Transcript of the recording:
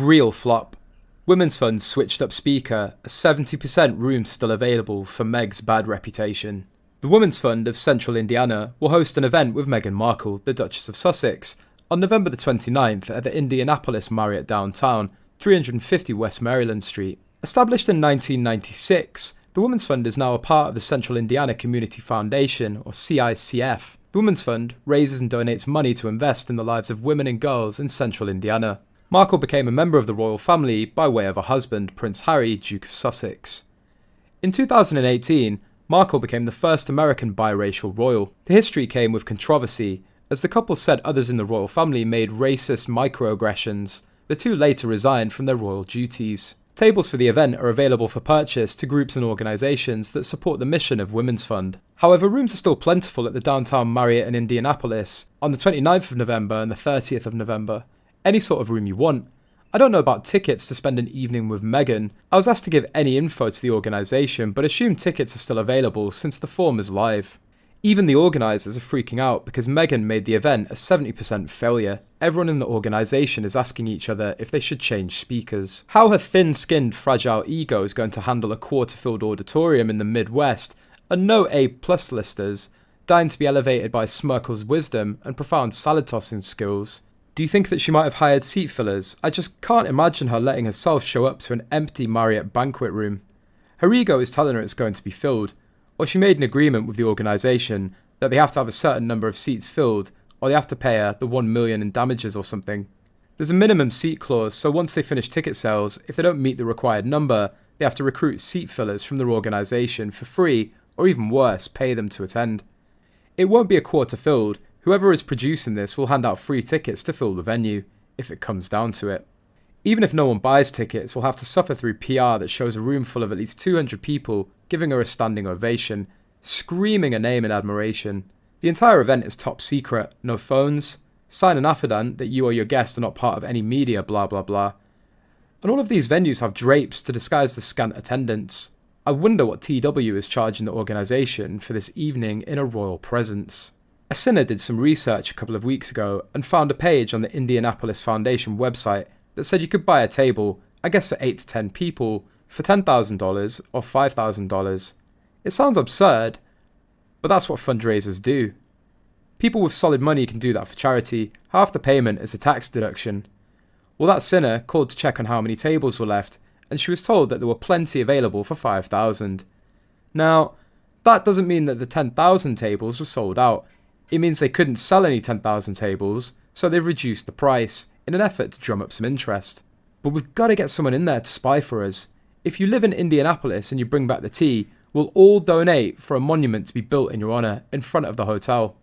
Real flop. Women's Fund switched up speaker, a 70% room still available for Meg's bad reputation. The Women's Fund of Central Indiana will host an event with Meghan Markle, the Duchess of Sussex, on November the 29th at the Indianapolis Marriott downtown, 350 West Maryland Street. Established in 1996, the Women's Fund is now a part of the Central Indiana Community Foundation, or CICF. The Women's Fund raises and donates money to invest in the lives of women and girls in Central Indiana. Markle became a member of the royal family by way of her husband, Prince Harry, Duke of Sussex. In 2018, Markle became the first American biracial royal. The history came with controversy, as the couple said others in the royal family made racist microaggressions. The two later resigned from their royal duties. Tables for the event are available for purchase to groups and organisations that support the mission of Women's Fund. However, rooms are still plentiful at the Downtown Marriot in Indianapolis on the 29th of November and the 30th of November. Any sort of room you want. I don't know about tickets to spend an evening with Meghan. I was asked to give any info to the organisation, but assume tickets are still available since the form is live. Even the organisers are freaking out because Meghan made the event a 70% failure. Everyone in the organisation is asking each other if they should change speakers. How her thin-skinned, fragile ego is going to handle a quarter-filled auditorium in the Midwest, and no A-plus listers, dying to be elevated by Smirkle's wisdom and profound salad-tossing skills. Do you think that she might have hired seat fillers? I just can't imagine her letting herself show up to an empty Marriott banquet room. Her ego is telling her it's going to be filled, or she made an agreement with the organisation that they have to have a certain number of seats filled, or they have to pay her the $1 million in damages or something. There's a minimum seat clause, so once they finish ticket sales, if they don't meet the required number, they have to recruit seat fillers from their organisation for free, or even worse, pay them to attend. It won't be a quarter filled. Whoever is producing this will hand out free tickets to fill the venue, if it comes down to it. Even if no one buys tickets, we'll have to suffer through PR that shows a room full of at least 200 people giving her a standing ovation, screaming her name in admiration. The entire event is top secret, no phones, sign an affidavit that you or your guest are not part of any media, blah blah blah. And all of these venues have drapes to disguise the scant attendance. I wonder what TW is charging the organisation for this evening in a royal presence. A sinner did some research a couple of weeks ago and found a page on the Indianapolis Foundation website that said you could buy a table, I guess for 8 to 10 people, for $10,000 or $5,000. It sounds absurd, but that's what fundraisers do. People with solid money can do that for charity. Half the payment is a tax deduction. Well, that sinner called to check on how many tables were left, and she was told that there were plenty available for $5,000. Now, that doesn't mean that the 10,000 tables were sold out. It means they couldn't sell any 10,000 tables, so they've reduced the price in an effort to drum up some interest. But we've got to get someone in there to spy for us. If you live in Indianapolis and you bring back the tea, we'll all donate for a monument to be built in your honour in front of the hotel.